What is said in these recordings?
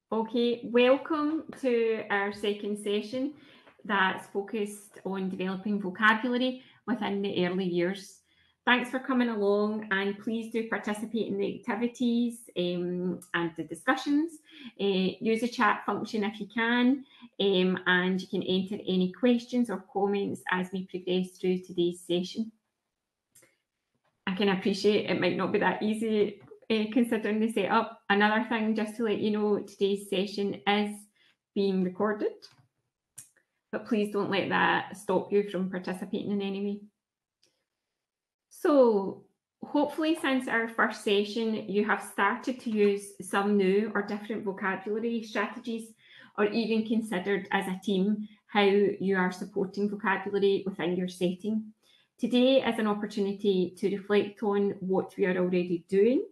Okay, welcome to our second session that's focused on developing vocabulary within the early years. Thanks for coming along, and please do participate in the activities and the discussions. Use the chat function if you can, and you can enter any questions or comments as we progress through today's session. I can appreciate it might not be that easy considering the setup. Another thing, just to let you know, today's session is being recorded, but please don't let that stop you from participating in any way. So hopefully since our first session, you have started to use some new or different vocabulary strategies, or even considered as a team how you are supporting vocabulary within your setting. Today is an opportunity to reflect on what we are already doing,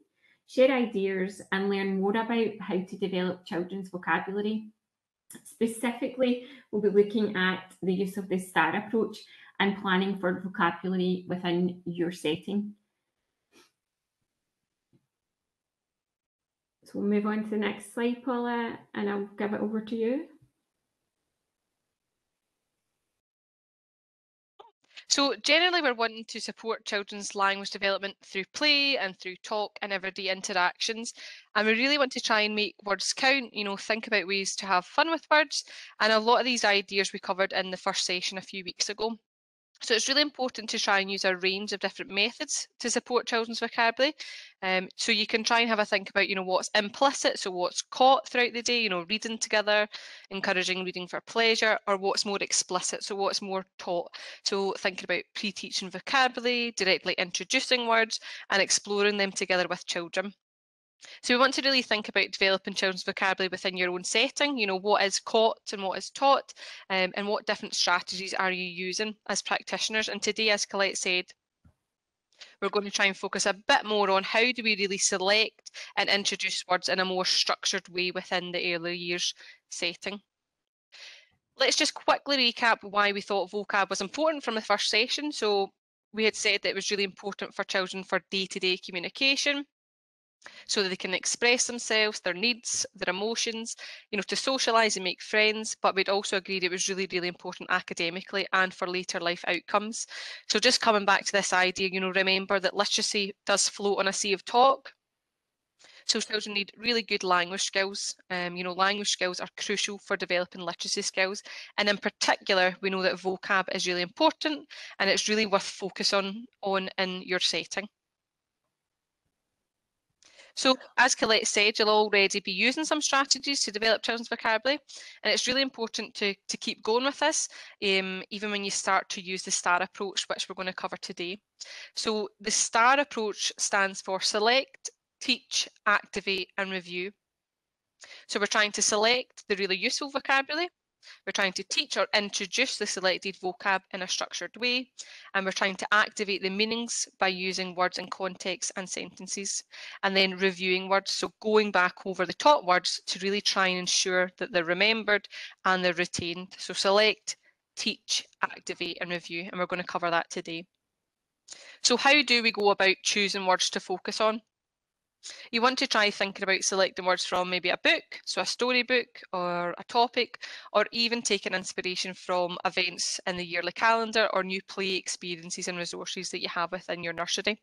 share ideas, and learn more about how to develop children's vocabulary. Specifically, we'll be looking at the use of the STAR approach and planning for vocabulary within your setting. So we'll move on to the next slide, Paula, and I'll give it over to you. So generally we're wanting to support children's language development through play and through talk and everyday interactions. And we really want to try and make words count, think about ways to have fun with words. And a lot of these ideas we covered in the first session a few weeks ago. So it's really important to try and use a range of different methods to support children's vocabulary. So you can try and have a think about, what's implicit, so what's caught throughout the day, reading together, encouraging reading for pleasure, or what's more explicit, so what's more taught. So thinking about pre-teaching vocabulary, directly introducing words, and exploring them together with children. So we want to really think about developing children's vocabulary within your own setting, what is caught and what is taught, and what different strategies are you using as practitioners. And today, as Colette said, we're going to try and focus a bit more on how do we really select and introduce words in a more structured way within the early years setting. Let's just quickly recap why we thought vocab was important from the first session. So we had said that it was really important for children for day-to-day communication, so that they can express themselves, their needs, their emotions, to socialise and make friends. But we'd also agreed it was really, really important academically and for later life outcomes. So just coming back to this idea, remember that literacy does float on a sea of talk. So children need really good language skills. Language skills are crucial for developing literacy skills. And in particular, we know that vocab is really important and it's really worth focusing on in your setting. So as Colette said, you'll already be using some strategies to develop children's vocabulary, and it's really important to keep going with this, even when you start to use the STAR approach, which we're going to cover today. So the STAR approach stands for select, teach, activate, and review. So we're trying to select the really useful vocabulary, we're trying to teach or introduce the selected vocab in a structured way, and we're trying to activate the meanings by using words in context and sentences, and then reviewing words, so going back over the taught words to really try and ensure that they're remembered and they're retained. So select, teach, activate, and review, and we're going to cover that today. So how do we go about choosing words to focus on? You want to try thinking about selecting words from maybe a book, so a storybook or a topic, or even taking inspiration from events in the yearly calendar or new play experiences and resources that you have within your nursery.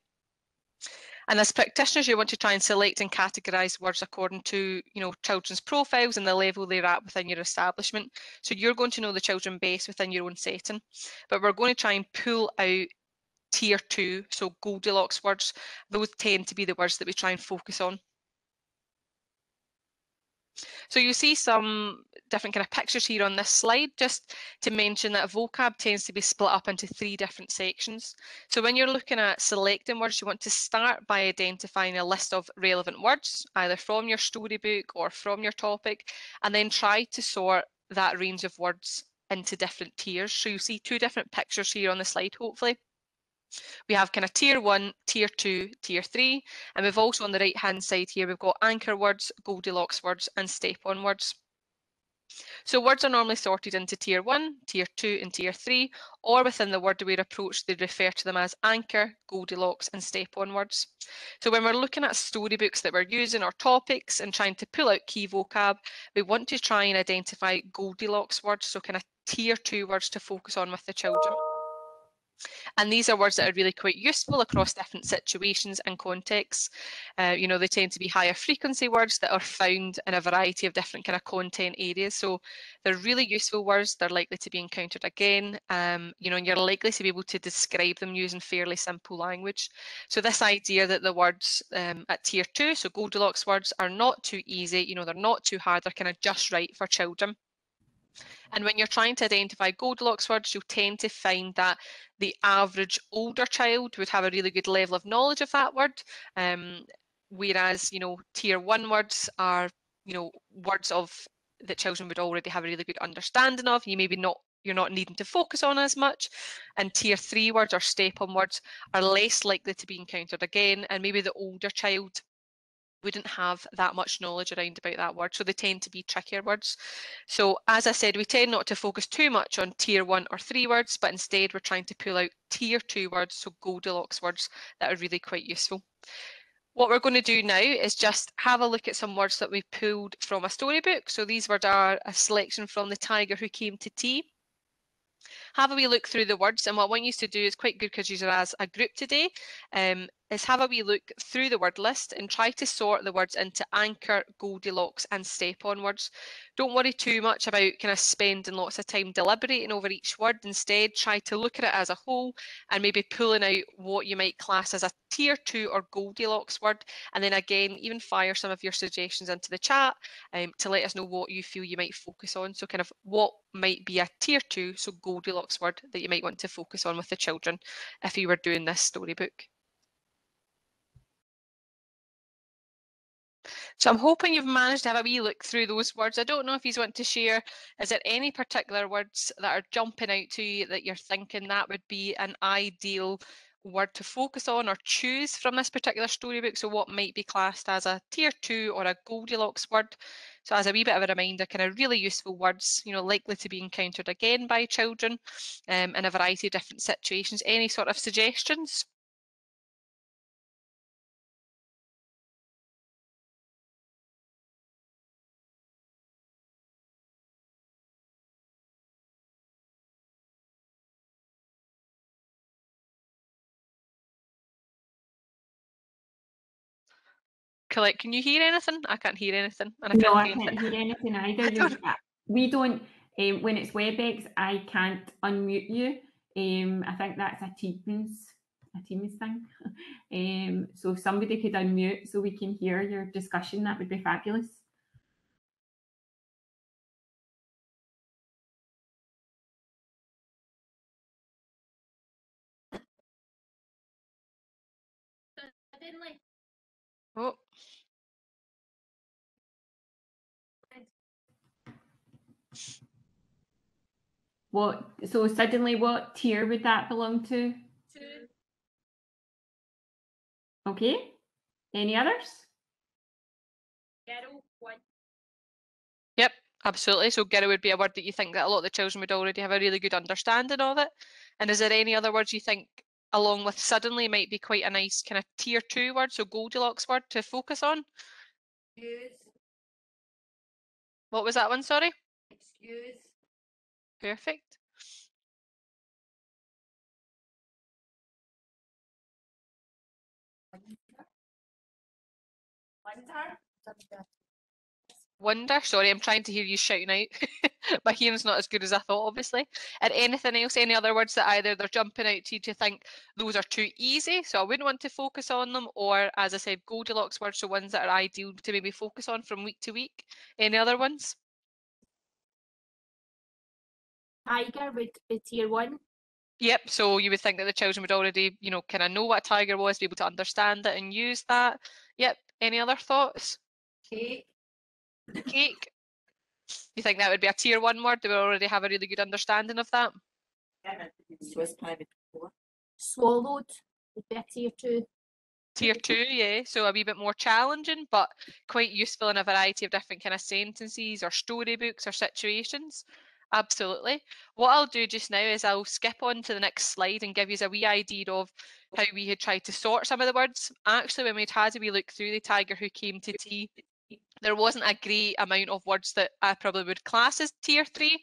And as practitioners, you want to try and select and categorise words according to, children's profiles and the level they're at within your establishment. So you're going to know the children best within your own setting, but we're going to try and pull out Tier 2, so Goldilocks words. Those tend to be the words that we try and focus on. So you see some different kind of pictures here on this slide, just to mention that vocab tends to be split up into 3 different sections. So when you're looking at selecting words, you want to start by identifying a list of relevant words, either from your storybook or from your topic, and then try to sort that range of words into different tiers. So you see 2 different pictures here on the slide, hopefully. We have kind of Tier 1, Tier 2, Tier 3, and we've also on the right hand side here, we've got anchor words, Goldilocks words, and step-on words. So words are normally sorted into tier 1, tier 2 and tier 3, or within the word aware approach they refer to them as anchor, Goldilocks and step-on words. So when we're looking at storybooks that we're using or topics and trying to pull out key vocab, we want to try and identify Goldilocks words, so kind of tier 2 words to focus on with the children. And these are words that are really quite useful across different situations and contexts. You know, they tend to be higher frequency words that are found in a variety of different kind of content areas. So they're really useful words. They're likely to be encountered again. You know, and you're likely to be able to describe them using fairly simple language. So this idea that the words at tier 2, so Goldilocks words, are not too easy, you know, they're not too hard, they're kind of just right for children. And when you're trying to identify Goldilocks words, you'll tend to find that the average older child would have a really good level of knowledge of that word. Whereas, you know, tier 1 words are, you know, words that children would already have a really good understanding of. You're not needing to focus on as much. And tier 3 words or step-on words are less likely to be encountered again, and maybe the older child wouldn't have that much knowledge around about that word, so they tend to be trickier words. So as I said, we tend not to focus too much on tier 1 or 3 words, but instead we're trying to pull out tier 2 words, so Goldilocks words that are really quite useful. What we're going to do now is just have a look at some words that we pulled from a storybook. So these words are a selection from The Tiger Who Came to Tea. Have a wee look through the words, and what I want you to do is quite good because you're as a group today, is have a wee look through the word list and try to sort the words into anchor, Goldilocks and step-on words. Don't worry too much about kind of spending lots of time deliberating over each word. Instead, try to look at it as a whole and maybe pulling out what you might class as a tier 2 or Goldilocks word, and then again even fire some of your suggestions into the chat to let us know what you feel you might focus on. So kind of what might be a tier 2, so Goldilocks word that you might want to focus on with the children if you were doing this storybook. So I'm hoping you've managed to have a wee look through those words. I don't know if you want to share, is there any particular words that are jumping out to you that you're thinking that would be an ideal word to focus on or choose from this particular storybook? So what might be classed as a tier 2 or a Goldilocks word? So as a wee bit of a reminder, kind of really useful words, you know, likely to be encountered again by children in a variety of different situations. Any sort of suggestions? Colette, can you hear anything? I can't hear anything, and I No, can't I hear can't anything. hear anything either. We don't, when it's WebEx, I can't unmute you. I think that's a Teams thing. So if somebody could unmute so we can hear your discussion, that would be fabulous. Oh. So suddenly what tier would that belong to? 2. Okay. Any others? Girl, 1. Yep, absolutely. So girl would be a word that you think that a lot of the children would already have a really good understanding of it. And is there any other words you think, along with suddenly, might be quite a nice kind of tier 2 word, so Goldilocks word to focus on? Excuse. What was that one, sorry? Excuse. Perfect. Wonder. Sorry, I'm trying to hear you shouting out. My hearing's not as good as I thought, obviously. And anything else, any other words that either they're jumping out to you to think those are too easy, so I wouldn't want to focus on them, or as I said, Goldilocks words, so ones that are ideal to maybe focus on from week to week. Any other ones? Tiger would be tier 1. Yep, so you would think that the children would already, you know, kind of know what a tiger was, be able to understand it and use that. Yep, any other thoughts? Cake. Cake. You think that would be a tier 1 word? Do we already have a really good understanding of that? Swiss pie. Swallowed would be a tier 2. Tier 2, yeah, so a wee bit more challenging, but quite useful in a variety of different kind of sentences or storybooks or situations. Absolutely. What I'll do just now is I'll skip on to the next slide and give you a wee idea of how we had tried to sort some of the words. Actually, when we'd had a wee look through the Tiger Who Came to Tea, there wasn't a great amount of words that I probably would class as Tier 3.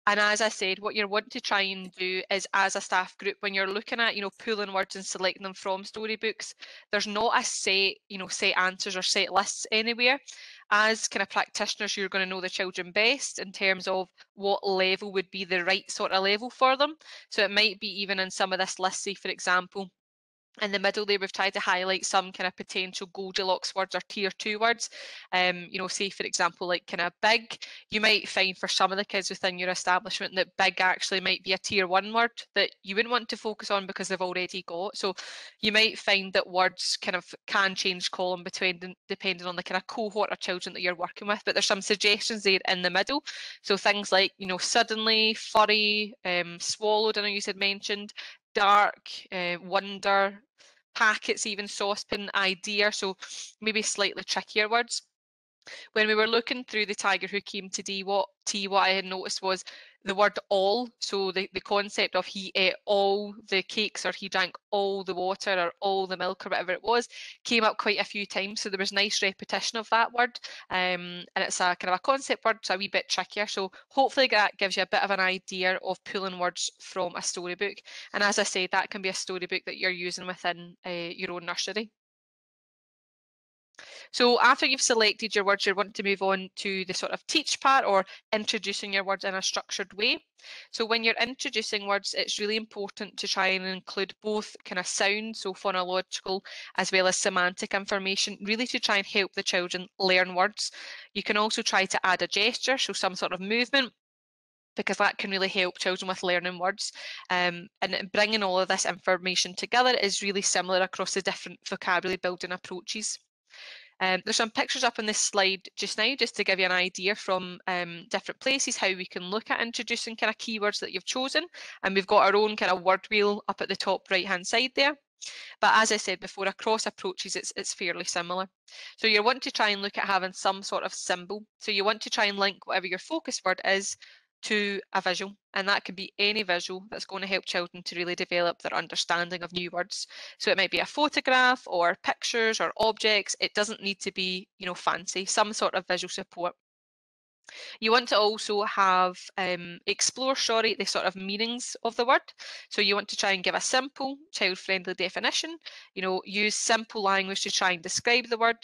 And as I said, what you want to try and do is, as a staff group, when you're looking at, pulling words and selecting them from storybooks, there's not a set, set answers or set lists anywhere. As kind of practitioners, you're going to know the children best in terms of what level would be the right sort of level for them. So it might be even in some of this list, say, for example, in the middle there, we've tried to highlight some kind of potential Goldilocks words or Tier 2 words. Say, for example, like kind of big. You might find for some of the kids within your establishment that big actually might be a Tier 1 word that you wouldn't want to focus on because they've already got. So you might find that words kind of can change column depending on the kind of cohort of children that you're working with. But there's some suggestions there in the middle. So things like, suddenly, furry, swallowed, I know you had mentioned, dark, wonder, packets, even saucepan, idea, so maybe slightly trickier words. When we were looking through the Tiger Who Came to Tea, what I had noticed was the word all, so the concept of he ate all the cakes or he drank all the water or all the milk or whatever it was, came up quite a few times, so there was nice repetition of that word, and it's a kind of a concept word, so a wee bit trickier, so hopefully that gives you a bit of an idea of pulling words from a storybook. And as I say, that can be a storybook that you're using within your own nursery. So after you've selected your words, you want to move on to the sort of teach part, or introducing your words in a structured way. So when you're introducing words, it's really important to try and include both kind of sound, so phonological, as well as semantic information, really to try and help the children learn words. You can also try to add a gesture, so some sort of movement, because that can really help children with learning words. And bringing all of this information together is really similar across the different vocabulary building approaches. There's some pictures up on this slide just now, just to give you an idea from different places how we can look at introducing kind of keywords that you've chosen. And we've got our own kind of word wheel up at the top right hand side there. But as I said before, across approaches, it's fairly similar. So you want to try and look at having some sort of symbol. So you want to try and link whatever your focus word is to a visual, and that can be any visual that's going to help children to really develop their understanding of new words. So it might be a photograph or pictures or objects. It doesn't need to be, fancy, some sort of visual support. You want to also have explore, the sort of meanings of the word. So you want to try and give a simple, child-friendly definition, use simple language to try and describe the word,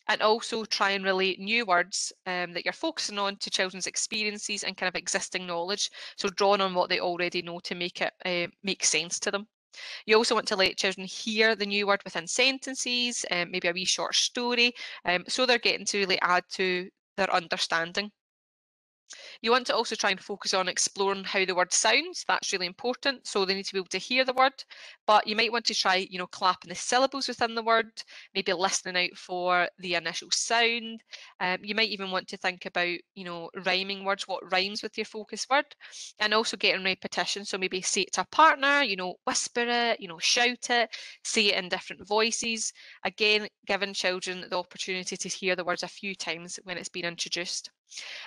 and also try and relate new words that you're focusing on to children's experiences and kind of existing knowledge. So drawing on what they already know to make it make sense to them. You also want to let children hear the new word within sentences, maybe a wee short story, so they're getting to really add to their understanding. You want to also try and focus on exploring how the word sounds. That's really important. So they need to be able to hear the word, but you might want to try, clapping the syllables within the word, maybe listening out for the initial sound. You might even want to think about, rhyming words, what rhymes with your focus word, and also getting repetition. So maybe say it to a partner, whisper it, shout it, say it in different voices. Again, giving children the opportunity to hear the words a few times when it's been introduced.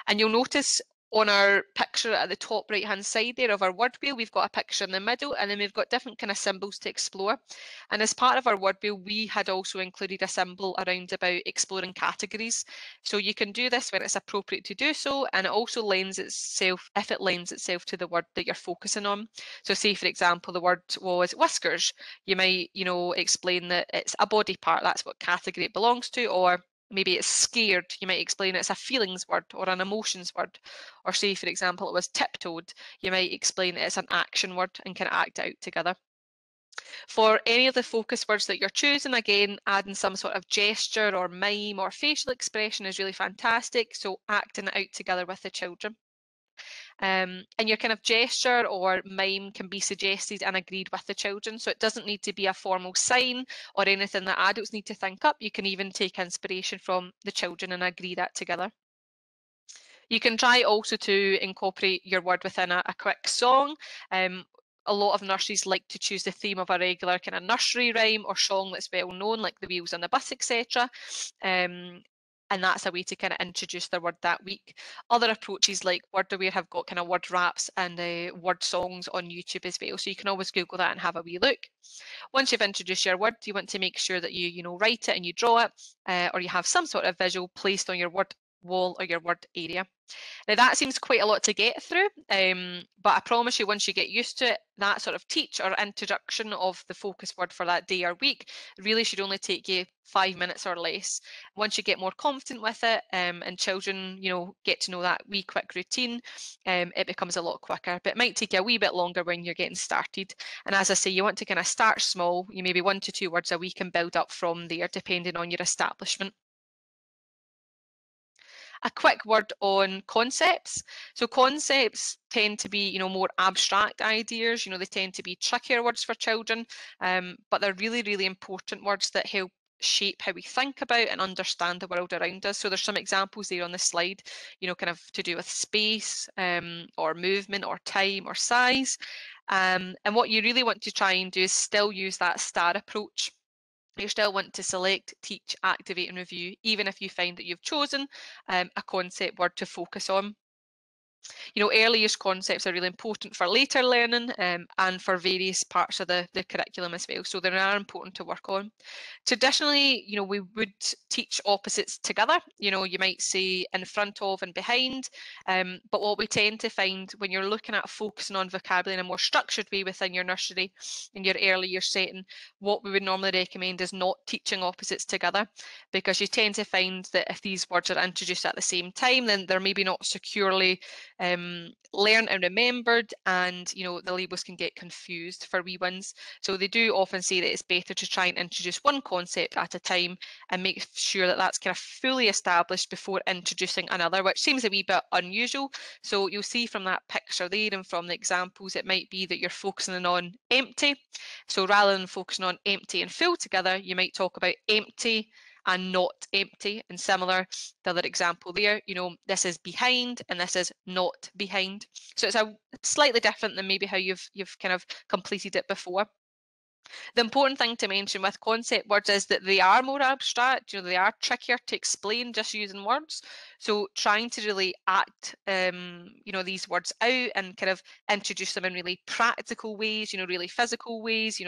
And you'll notice on our picture at the top right hand side there of our word wheel, we've got a picture in the middle, and then we've got different kind of symbols to explore. And as part of our word wheel, we had also included a symbol around about exploring categories. So you can do this when it's appropriate to do so, and it also lends itself, if it lends itself to the word that you're focusing on. So say, for example, the word was whiskers. You might, explain that it's a body part, that's what category it belongs to, or maybe it's scared, you might explain it's a feelings word or an emotions word. Or say, for example, it was tiptoed, you might explain it's an action word and can act out together. For any of the focus words that you're choosing, again, adding some sort of gesture or mime or facial expression is really fantastic. So acting it out together with the children. And your kind of gesture or mime can be suggested and agreed with the children. So it doesn't need to be a formal sign or anything that adults need to think up. You can even take inspiration from the children and agree that together. You can try also to incorporate your word within a quick song. a lot of nurseries like to choose the theme of a regular kind of nursery rhyme or song that's well known, like the wheels on the bus, etc. And that's a way to kind of introduce their word that week. Other approaches like Word-Aware have got kind of word raps and word songs on YouTube as well. So you can always Google that and have a wee look. Once you've introduced your word, you want to make sure that you write it and you draw it, or you have some sort of visual placed on your word wall or your word area. Now that seems quite a lot to get through, but I promise you once you get used to it, that sort of teach or introduction of the focus word for that day or week really should only take you 5 minutes or less. Once you get more confident with it, and children, get to know that wee quick routine, it becomes a lot quicker, but it might take you a wee bit longer when you're getting started. And as I say, you want to kind of start small, you maybe 1 to 2 words a week and build up from there depending on your establishment. A quick word on concepts. So concepts tend to be, more abstract ideas. They tend to be trickier words for children, but they're really, really important words that help shape how we think about and understand the world around us. So there's some examples there on the slide, kind of to do with space, or movement or time or size. And what you really want to try and do is still use that STAR approach. You still want to select, teach, activate and review, even if you find that you've chosen a concept word to focus on. Early years concepts are really important for later learning, and for various parts of the curriculum as well. So they are important to work on. Traditionally, we would teach opposites together. You might say in front of and behind, but what we tend to find when you're looking at focusing on vocabulary in a more structured way within your nursery, in your early year setting, what we would normally recommend is not teaching opposites together, because you tend to find that if these words are introduced at the same time, then they're maybe not securely learned and remembered, and the labels can get confused for wee ones. So they do often say that it's better to try and introduce one concept at a time and make sure that that's kind of fully established before introducing another, which seems a wee bit unusual. So you'll see from that picture there and from the examples, it might be that you're focusing on empty. So rather than focusing on empty and full together, you might talk about empty and not empty. And similar, the other example there, this is behind and this is not behind. So it's a slightly different than maybe how you've kind of completed it before. The important thing to mention with concept words is that they are more abstract, they are trickier to explain just using words. So trying to really act, these words out and kind of introduce them in really practical ways, really physical ways,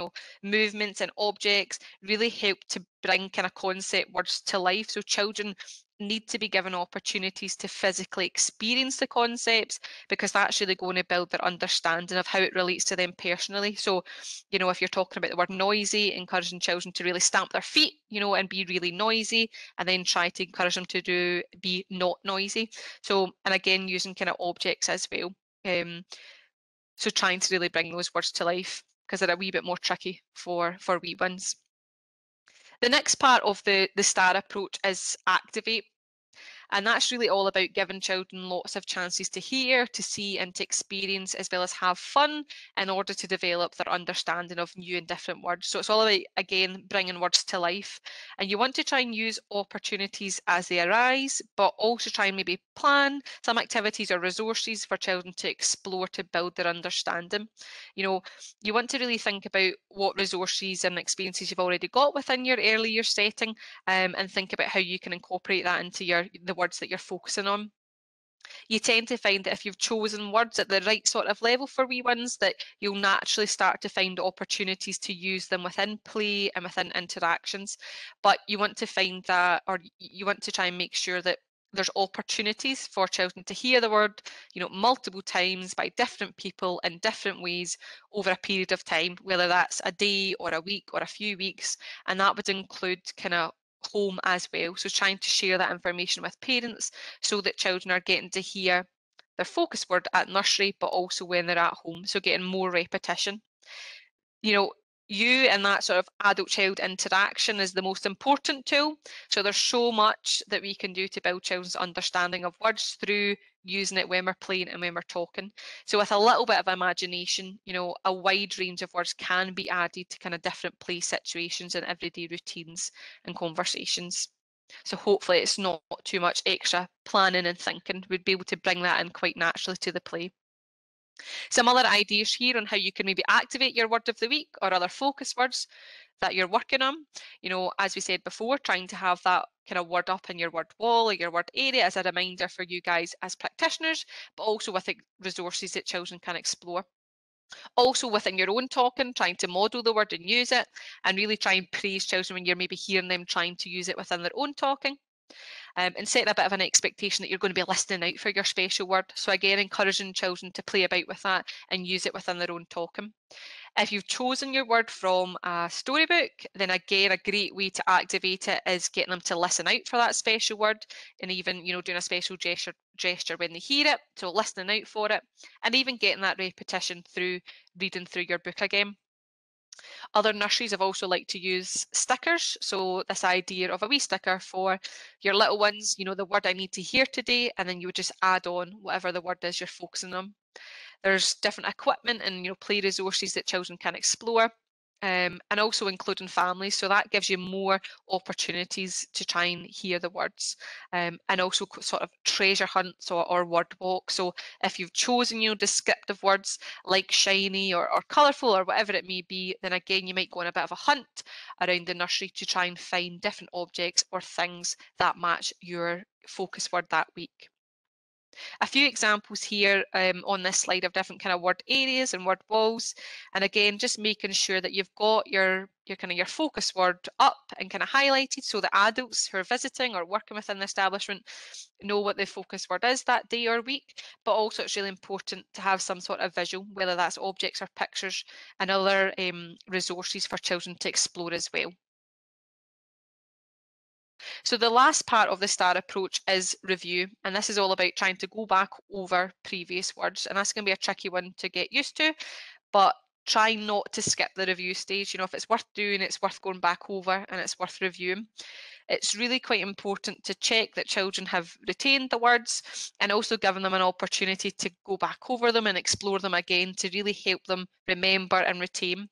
movements and objects really help to bring kind of concept words to life. So children need to be given opportunities to physically experience the concepts, because that's really going to build their understanding of how it relates to them personally. So, if you're talking about the word noisy, encouraging children to really stamp their feet, and be really noisy, and then try to encourage them to be not noisy. So, and again, using kind of objects as well. So trying to really bring those words to life, because they're a wee bit more tricky for wee ones. The next part of the STAR approach is activate. And that's really all about giving children lots of chances to hear, to see and to experience, as well as have fun, in order to develop their understanding of new and different words. So it's all about, again, bringing words to life. And you want to try and use opportunities as they arise, but also try and maybe plan some activities or resources for children to explore to build their understanding. You want to really think about what resources and experiences you've already got within your early year setting, and think about how you can incorporate that into the words that you're focusing on. You tend to find that if you've chosen words at the right sort of level for wee ones, that you'll naturally start to find opportunities to use them within play and within interactions. But you want to find that, or you want to try and make sure that there's opportunities for children to hear the word, multiple times by different people in different ways over a period of time, whether that's a day or a week or a few weeks. And that would include kind of home as well. So trying to share that information with parents so that children are getting to hear their focus word at nursery, but also when they're at home. So getting more repetition. You and that sort of adult-child interaction is the most important tool. So there's so much that we can do to build children's understanding of words through using it when we're playing and when we're talking. So with a little bit of imagination, a wide range of words can be added to kind of different play situations and everyday routines and conversations. So hopefully it's not too much extra planning and thinking. We'd be able to bring that in quite naturally to the play. Some other ideas here on how you can maybe activate your word of the week or other focus words that you're working on. You know, as we said before, trying to have that kind of word up in your word wall or your word area as a reminder for you guys as practitioners, but also with resources that children can explore. Also within your own talking, trying to model the word and use it, and really try and praise children when you're maybe hearing them trying to use it within their own talking. And setting a bit of an expectation that you're going to be listening out for your special word. So again, encouraging children to play about with that and use it within their own talking. If you've chosen your word from a storybook, then again, a great way to activate it is getting them to listen out for that special word, and even, you know, doing a special gesture when they hear it, so listening out for it, and even getting that repetition through reading through your book again. Other nurseries have also liked to use stickers. So this idea of a wee sticker for your little ones, you know, the word I need to hear today, and then you would just add on whatever the word is you're focusing on. There's different equipment and, you know, play resources that children can explore. And also including families, so that gives you more opportunities to try and hear the words, and also sort of treasure hunts or word walk. So if you've chosen, you know, descriptive words like shiny or colourful or whatever it may be, then again you might go on a bit of a hunt around the nursery to try and find different objects or things that match your focus word that week. A few examples here on this slide of different kind of word areas and word walls, and again just making sure that you've got your focus word up and kind of highlighted so that adults who are visiting or working within the establishment know what the focus word is that day or week. But also it's really important to have some sort of visual, whether that's objects or pictures, and other resources for children to explore as well. So the last part of the STAR approach is review, and this is all about trying to go back over previous words, and that's going to be a tricky one to get used to, but try not to skip the review stage. You know, if it's worth doing, it's worth going back over and it's worth reviewing. It's really quite important to check that children have retained the words and also giving them an opportunity to go back over them and explore them again to really help them remember and retain.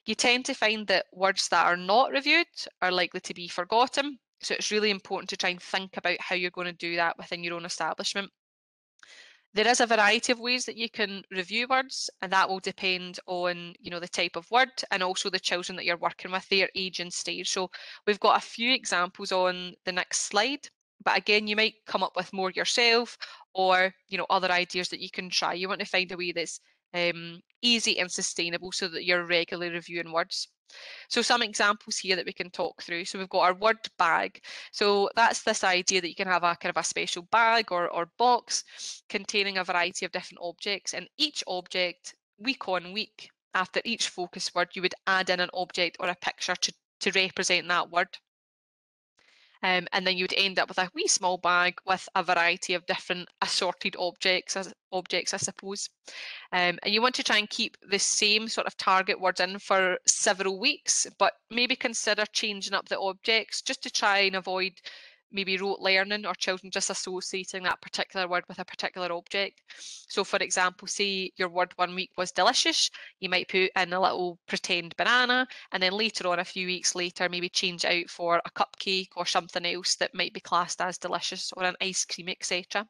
You tend to find that words that are not reviewed are likely to be forgotten. So it's really important to try and think about how you're going to do that within your own establishment. There is a variety of ways that you can review words, and that will depend on, you know, the type of word and also the children that you're working with, their age and stage. So we've got a few examples on the next slide, but again, you might come up with more yourself or, you know, other ideas that you can try. You want to find a way that's easy and sustainable so that you're regularly reviewing words. So some examples here that we can talk through. So we've got our word bag. So that's this idea that you can have a kind of a special bag or box containing a variety of different objects, and each object, week on week, after each focus word, you would add in an object or a picture to represent that word. And then you would end up with a wee small bag with a variety of different assorted objects, I suppose. And you want to try and keep the same sort of target words in for several weeks, but maybe consider changing up the objects just to try and avoid maybe rote learning or children just associating that particular word with a particular object. So for example, say your word one week was delicious, you might put in a little pretend banana, and then later on, a few weeks later, maybe change out for a cupcake or something else that might be classed as delicious, or an ice cream, etc.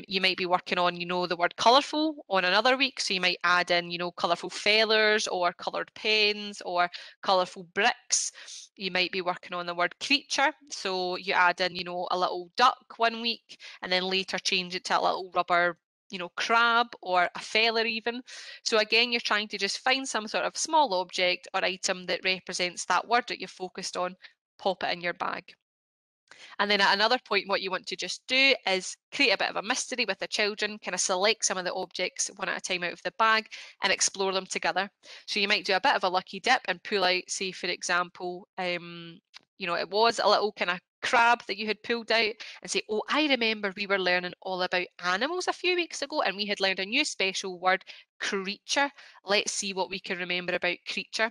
You might be working on, you know, the word colourful on another week, so you might add in, you know, colourful feathers or coloured pens or colourful bricks. You might be working on the word creature, so you add in, you know, a little duck one week and then later change it to a little rubber, you know, crab or a feather even. So again, you're trying to just find some sort of small object or item that represents that word that you've focused on, pop it in your bag. And then at another point, what you want to just do is create a bit of a mystery with the children, kind of select some of the objects one at a time out of the bag and explore them together. So you might do a bit of a lucky dip and pull out, say, for example, you know, it was a little kind of crab that you had pulled out and say, oh, I remember we were learning all about animals a few weeks ago and we had learned a new special word, creature. Let's see what we can remember about creature.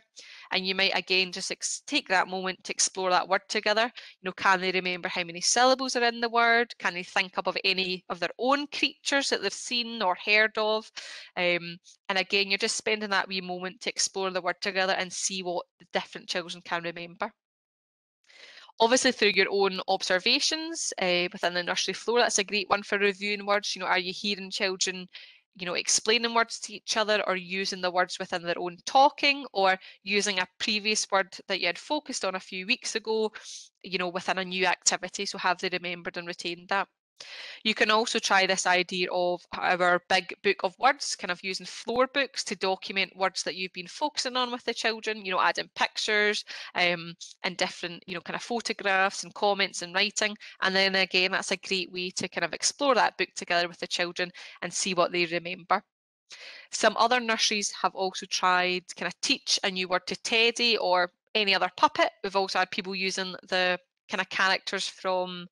And you might again just take that moment to explore that word together. You know, can they remember how many syllables are in the word? Can they think up of any of their own creatures that they've seen or heard of? And again, you're just spending that wee moment to explore the word together and see what the different children can remember. Obviously, through your own observations within the nursery floor, that's a great one for reviewing words. You know, are you hearing children you know, explaining words to each other, or using the words within their own talking, or using a previous word that you had focused on a few weeks ago, you know, within a new activity. So have they remembered and retained that? You can also try this idea of our big book of words, kind of using floor books to document words that you've been focusing on with the children, you know, adding pictures and different, you know, kind of photographs and comments and writing. And then again, that's a great way to kind of explore that book together with the children and see what they remember. Some other nurseries have also tried kind of teach a new word to Teddy or any other puppet. We've also had people using the kind of characters from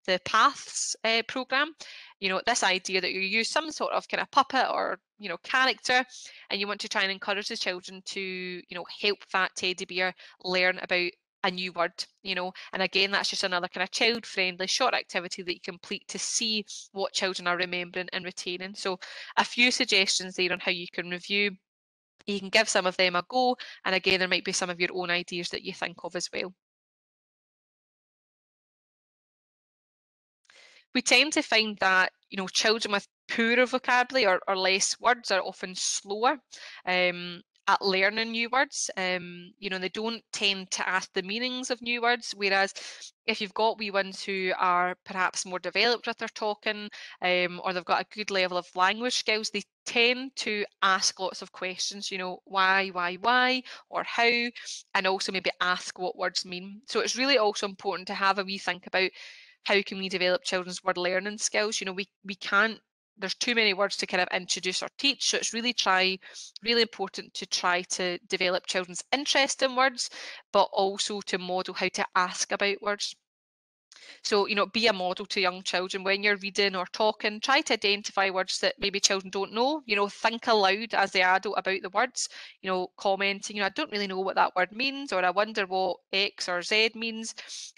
the Paths program. You know, this idea that you use some sort of kind of puppet or, you know, character, and you want to try and encourage the children to, you know, help that teddy bear learn about a new word, you know. And again, that's just another kind of child-friendly short activity that you complete to see what children are remembering and retaining. So a few suggestions there on how you can review. You can give some of them a go, and again, there might be some of your own ideas that you think of as well. We tend to find that, you know, children with poorer vocabulary or less words are often slower at learning new words. You know, they don't tend to ask the meanings of new words, whereas if you've got wee ones who are perhaps more developed with their talking, or they've got a good level of language skills, they tend to ask lots of questions, you know, why, or how, and also maybe ask what words mean. So it's really also important to have a wee think about how can we develop children's word learning skills. You know, we can't, there's too many words to kind of introduce or teach, so it's really important to try to develop children's interest in words, but also to model how to ask about words. So, you know, be a model to young children when you're reading or talking. Try to identify words that maybe children don't know. You know, think aloud as the adult about the words, you know, commenting, you know, I don't really know what that word means, or I wonder what X or Z means,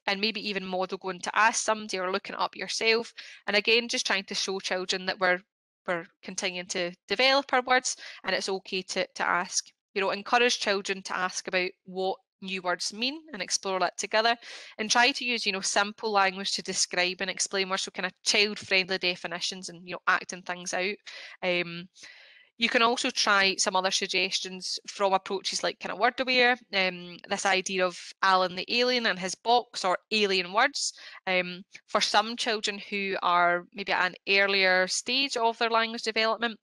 and maybe even model going to ask somebody or looking it up yourself. And again, just trying to show children that we're continuing to develop our words, and it's okay to ask. You know, encourage children to ask about what new words mean and explore that together, and try to use, you know, simple language to describe and explain words, so kind of child-friendly definitions and, you know, acting things out. You can also try some other suggestions from approaches like kind of word aware, this idea of Alan the alien and his box, or alien words. For some children who are maybe at an earlier stage of their language development,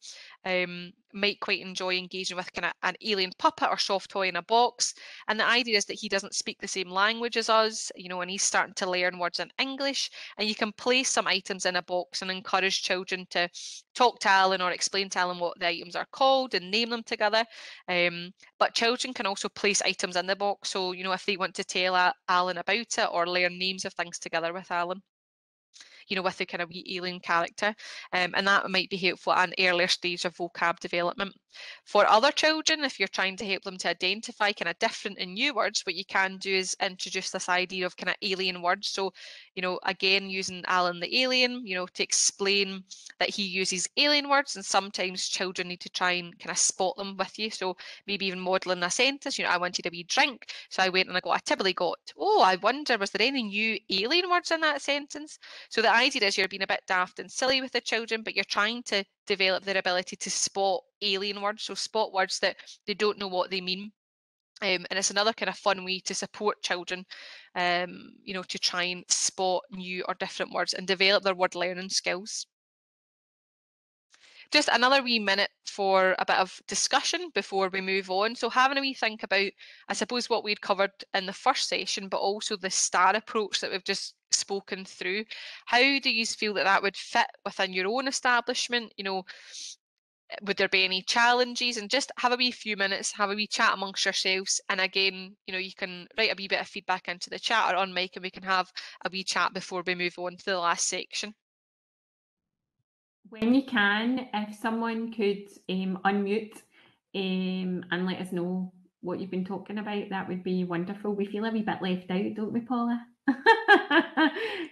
might quite enjoy engaging with kind of an alien puppet or soft toy in a box. And the idea is that he doesn't speak the same language as us, you know, and he's starting to learn words in English. And you can place some items in a box and encourage children to talk to Alan or explain to Alan what the items are called and name them together. But children can also place items in the box. So, you know, if they want to tell Alan about it or learn names of things together with Alan, you know, with the kind of wee alien character, and that might be helpful at an earlier stage of vocab development. For other children, if you're trying to help them to identify kind of different and new words, what you can do is introduce this idea of kind of alien words. So, you know, again, using Alan the alien, you know, to explain that he uses alien words, and sometimes children need to try and kind of spot them with you. So maybe even modelling a sentence, you know, I wanted a wee drink, so I went and I got a tibbly got. Oh, I wonder, was there any new alien words in that sentence? So the idea is you're being a bit daft and silly with the children, but you're trying to develop their ability to spot alien words, so spot words that they don't know what they mean. And it's another kind of fun way to support children, you know, to try and spot new or different words and develop their word learning skills. Just another wee minute for a bit of discussion before we move on. So having a wee think about, I suppose, what we'd covered in the first session, but also the STAR approach that we've just spoken through. How do you feel that that would fit within your own establishment? You know, would there be any challenges? And just have a wee few minutes, have a wee chat amongst yourselves. And again, you know, you can write a wee bit of feedback into the chat or on mic, and we can have a wee chat before we move on to the last section. When you can, if someone could unmute and let us know what you've been talking about, that would be wonderful. We feel a wee bit left out, don't we, Paula?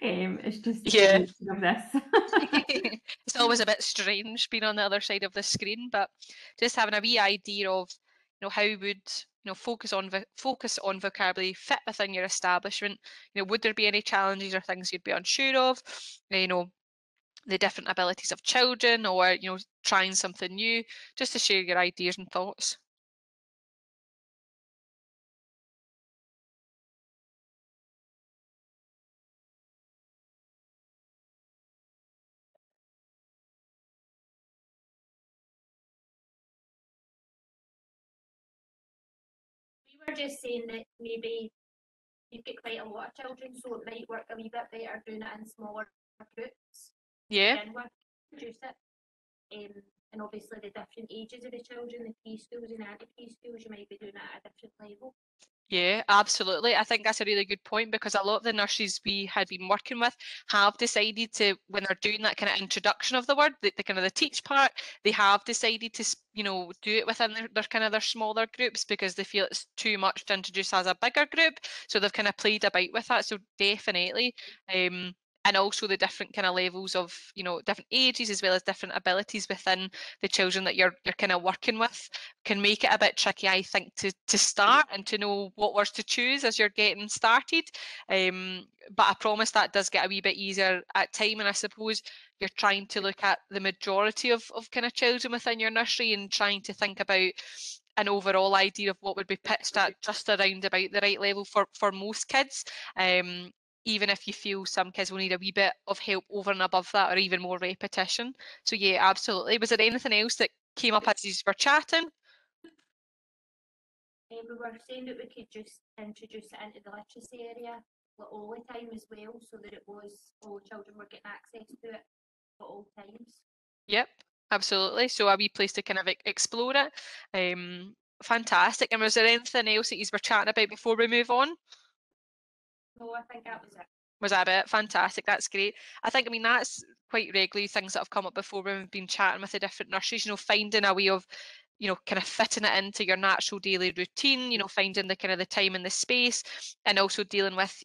It's just Yeah. the nature of this. It's always a bit strange being on the other side of the screen, but just having a wee idea of, you know, how would, you know, focus on vocabulary fit within your establishment. You know, would there be any challenges or things you'd be unsure of? You know, the different abilities of children, or trying something new, just to share your ideas and thoughts. We were just saying that maybe you've got quite a lot of children, so it might work a wee bit better doing it in smaller groups. Yeah. Begin with, reduce it. And obviously the different ages of the children, the preschools and anti-preschools, you might be doing it at a different level. Yeah, absolutely. I think that's a really good point, because a lot of the nurseries we had been working with have decided to, when they're doing that kind of introduction of the word, the kind of the teach part, they have decided to, do it within their kind of their smaller groups, because they feel it's too much to introduce as a bigger group. So they've kind of played about with that. So definitely. And also the different kind of levels of, different ages, as well as different abilities within the children that you're kind of working with, can make it a bit tricky, I think, to start and to know what words to choose as you're getting started. But I promise that does get a wee bit easier at time, and I suppose you're trying to look at the majority of kind of children within your nursery and trying to think about an overall idea of what would be pitched at just around about the right level for most kids. Even if you feel some kids will need a wee bit of help over and above that, or even more repetition. So yeah, absolutely. Was there anything else that came up as you were chatting? We were saying that we could just introduce it into the literacy area all the time as well, so that it was all children were getting access to it at all times. Yep, absolutely. So a wee place to kind of explore it. Fantastic. And was there anything else that you were chatting about before we move on? No, I think that was it. Was that it? Fantastic. That's great. I mean, that's quite regularly things that have come up before when we've been chatting with the different nurseries, finding a way of, kind of fitting it into your natural daily routine, finding the kind of the time and the space, and also dealing with,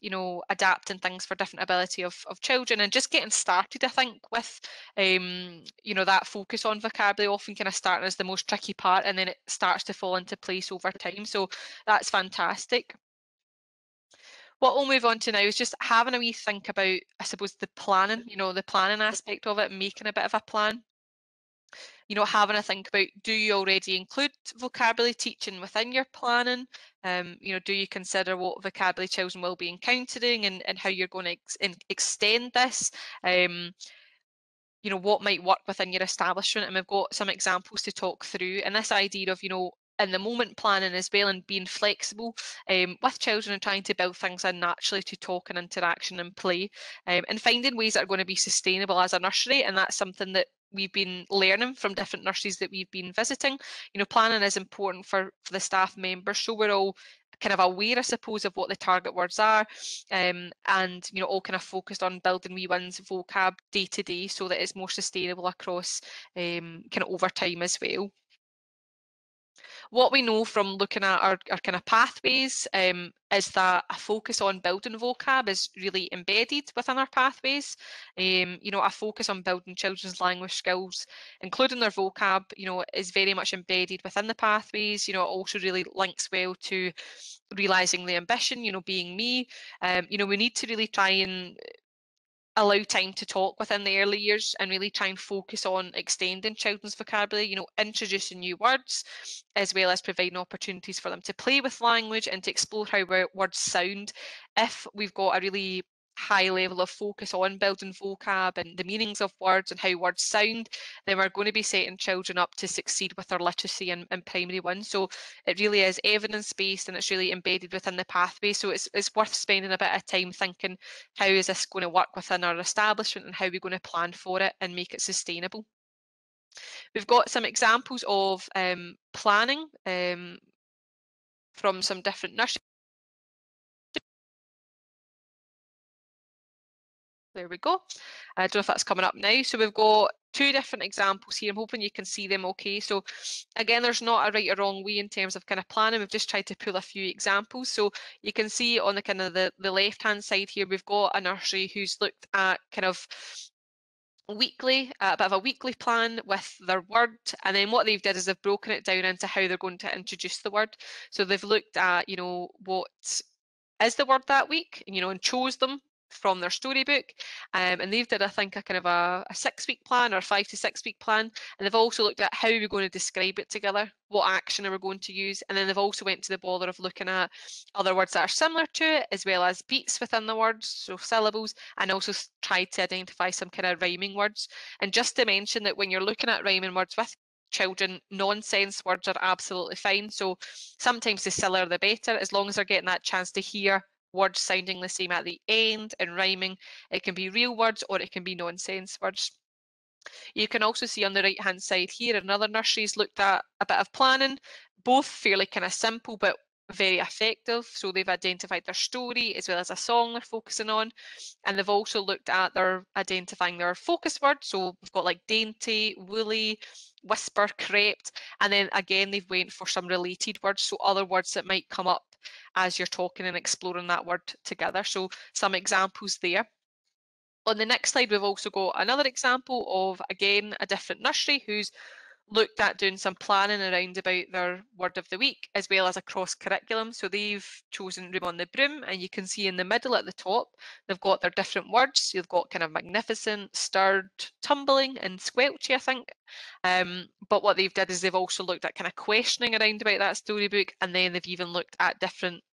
adapting things for different ability of children, and just getting started, I think, with, that focus on vocabulary, often kind of starting as the most tricky part, and then it starts to fall into place over time. So that's fantastic. What we'll move on to now is just having a wee think about, I suppose, the planning, the planning aspect of it, making a bit of a plan. Having a think about, do you already include vocabulary teaching within your planning? Do you consider what vocabulary children will be encountering, and how you're going to extend this? What might work within your establishment, and we've got some examples to talk through, and this idea of in the moment planning as well, and being flexible with children, and trying to build things in naturally to talk and interaction and play, and finding ways that are going to be sustainable as a nursery. And that's something that we've been learning from different nurseries that we've been visiting. Planning is important for the staff members, so we're all kind of aware, I suppose, of what the target words are, and all kind of focused on building wee ones vocab day to day, so that it's more sustainable across kind of over time as well. What we know from looking at our kind of pathways is that a focus on building vocab is really embedded within our pathways. A focus on building children's language skills, including their vocab, is very much embedded within the pathways. It also really links well to realising the ambition, being me. We need to really try and allow time to talk within the early years, and really try and focus on extending children's vocabulary, introducing new words, as well as providing opportunities for them to play with language and to explore how words sound. If we've got a really high level of focus on building vocab and the meanings of words and how words sound, then we're going to be setting children up to succeed with their literacy in primary one. So it really is evidence-based, and it's really embedded within the pathway. So it's worth spending a bit of time thinking, how is this going to work within our establishment, and how are we going to plan for it and make it sustainable? We've got some examples of planning from some different nurseries. There we go. I don't know if that's coming up now. So we've got two different examples here. I'm hoping you can see them okay. So again, there's not a right or wrong way in terms of kind of planning. We've just tried to pull a few examples. So you can see on the kind of the left-hand side here, we've got a nursery who's looked at kind of weekly, a bit of a weekly plan with their word, and then what they've did is they've broken it down into how they're going to introduce the word. So they've looked at, what is the word that week, and chose them from their storybook, and they've did, I think, a kind of a 6-week plan or a 5 to 6 week plan, and they've also looked at how we're going to describe it together, what action are we going to use, and then they've also went to the bother of looking at other words that are similar to it, as well as beats within the words, so syllables, and also tried to identify some kind of rhyming words. And just to mention that when you're looking at rhyming words with children, nonsense words are absolutely fine. So sometimes the sillier the better, as long as they're getting that chance to hear words sounding the same at the end and rhyming. It can be real words or it can be nonsense words. You can also see on the right hand side here, another nursery's looked at a bit of planning, both fairly kind of simple but very effective. So they've identified their story as well as a song they're focusing on, and they've also looked at their identifying their focus words. So we've got like dainty, woolly, whisper, crept, and then again they've went for some related words, so other words that might come up as you're talking and exploring that word together. So some examples there. On the next slide, we've also got another example of, again, a different nursery who's looked at doing some planning around about their word of the week, as well as a cross curriculum. So they've chosen Room on the Broom, and you can see in the middle at the top, they've got their different words. You've got kind of magnificent, stirred, tumbling, and squelchy, I think. But what they've did is they've also looked at kind of questioning around about that storybook, and then they've even looked at different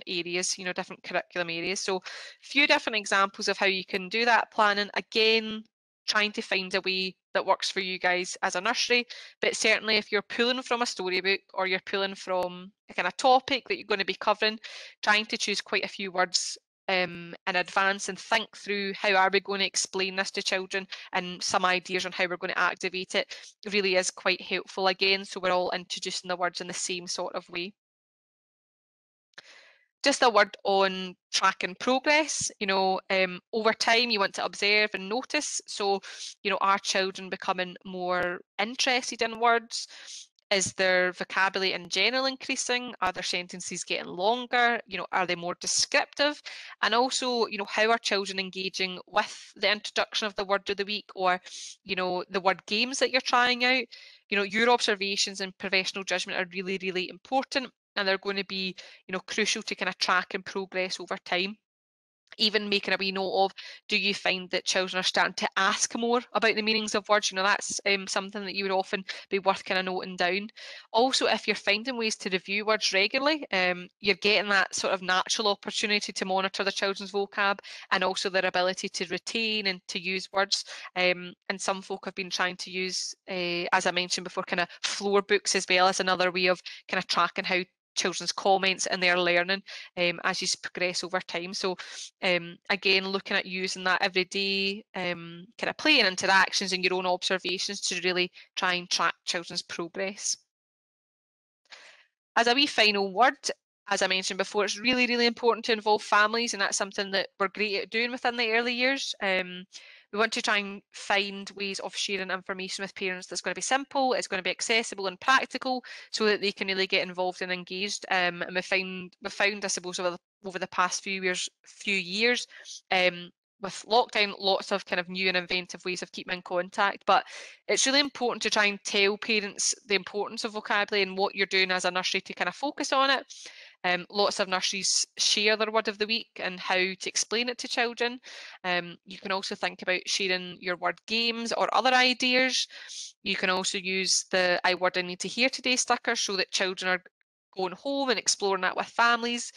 areas, you know, different curriculum areas. So a few different examples of how you can do that planning. Again, trying to find a way that works for you guys as a nursery, but certainly if you're pulling from a storybook or you're pulling from a kind of topic that you're going to be covering, trying to choose quite a few words in advance and think through how are we going to explain this to children, and some ideas on how we're going to activate it really is quite helpful again, so we're all introducing the words in the same sort of way. Just a word on tracking progress. You know, over time you want to observe and notice. So, you know, are children becoming more interested in words? Is their vocabulary in general increasing? Are their sentences getting longer? You know, are they more descriptive? And also, you know, how are children engaging with the introduction of the word of the week, or, you know, the word games that you're trying out? You know, your observations and professional judgment are really, really important, and they're going to be, you know, crucial to kind of track and progress over time. Even making a wee note of, do you find that children are starting to ask more about the meanings of words? You know, that's something that you would often be worth kind of noting down. Also, if you're finding ways to review words regularly, you're getting that sort of natural opportunity to monitor the children's vocab and also their ability to retain and to use words. And some folk have been trying to use, as I mentioned before, kind of floor books as well as another way of kind of tracking how children's comments and their learning as you progress over time. So again, looking at using that everyday kind of play and interactions and your own observations to really try and track children's progress. As a wee final word, as I mentioned before, it's really, really important to involve families, and that's something that we're great at doing within the early years. We want to try and find ways of sharing information with parents that's going to be simple, it's going to be accessible and practical, so that they can really get involved and engaged. And we found, I suppose, over the past few years, with lockdown, lots of kind of new and inventive ways of keeping in contact. But it's really important to try and tell parents the importance of vocabulary and what you're doing as a nursery to kind of focus on it. Lots of nurseries share their word of the week and how to explain it to children. You can also think about sharing your word games or other ideas. You can also use the I word I need to hear today sticker so that children are going home and exploring that with families.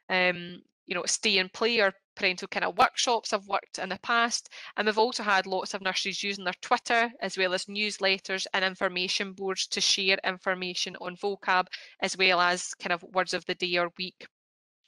You know, stay and play or parental kind of workshops have worked in the past, and we've also had lots of nurseries using their Twitter as well as newsletters and information boards to share information on vocab as well as kind of words of the day or week.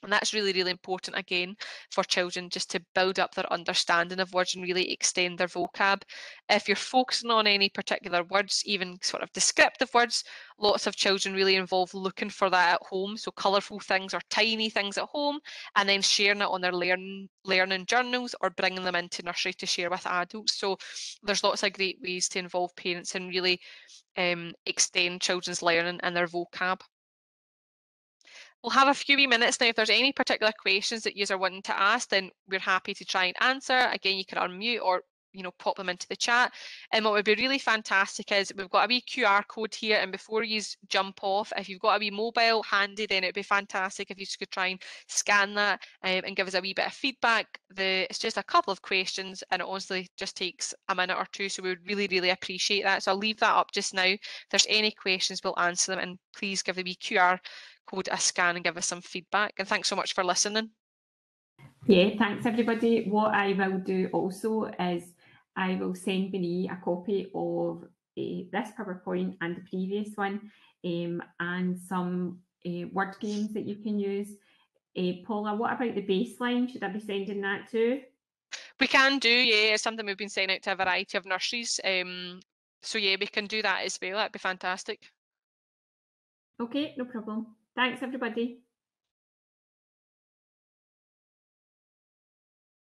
And that's really, really important, again, for children just to build up their understanding of words and really extend their vocab. If you're focusing on any particular words, even sort of descriptive words, lots of children really involve looking for that at home. So colourful things or tiny things at home, and then sharing it on their learning journals or bringing them into nursery to share with adults. So there's lots of great ways to involve parents and really extend children's learning and their vocab. We'll have a few wee minutes now. If there's any particular questions that you are wanting to ask, then we're happy to try and answer. Again, you can unmute or pop them into the chat. And what would be really fantastic is we've got a wee QR code here, and before you jump off, if you've got a wee mobile handy, then it'd be fantastic if you could try and scan that and give us a wee bit of feedback. It's just a couple of questions, and it honestly just takes a minute or two, so we would really, really appreciate that. So I'll leave that up just now. If there's any questions, we'll answer them, and please give the wee QR code a scan and give us some feedback. And thanks so much for listening. Yeah, thanks everybody. What I will do also is I will send Marie a copy of this PowerPoint and the previous one, and some word games that you can use. Paula, what about the baseline? Should I be sending that too? We can do, yeah. It's something we've been sending out to a variety of nurseries. So yeah, we can do that as well. That'd be fantastic. Okay, no problem. Thanks everybody.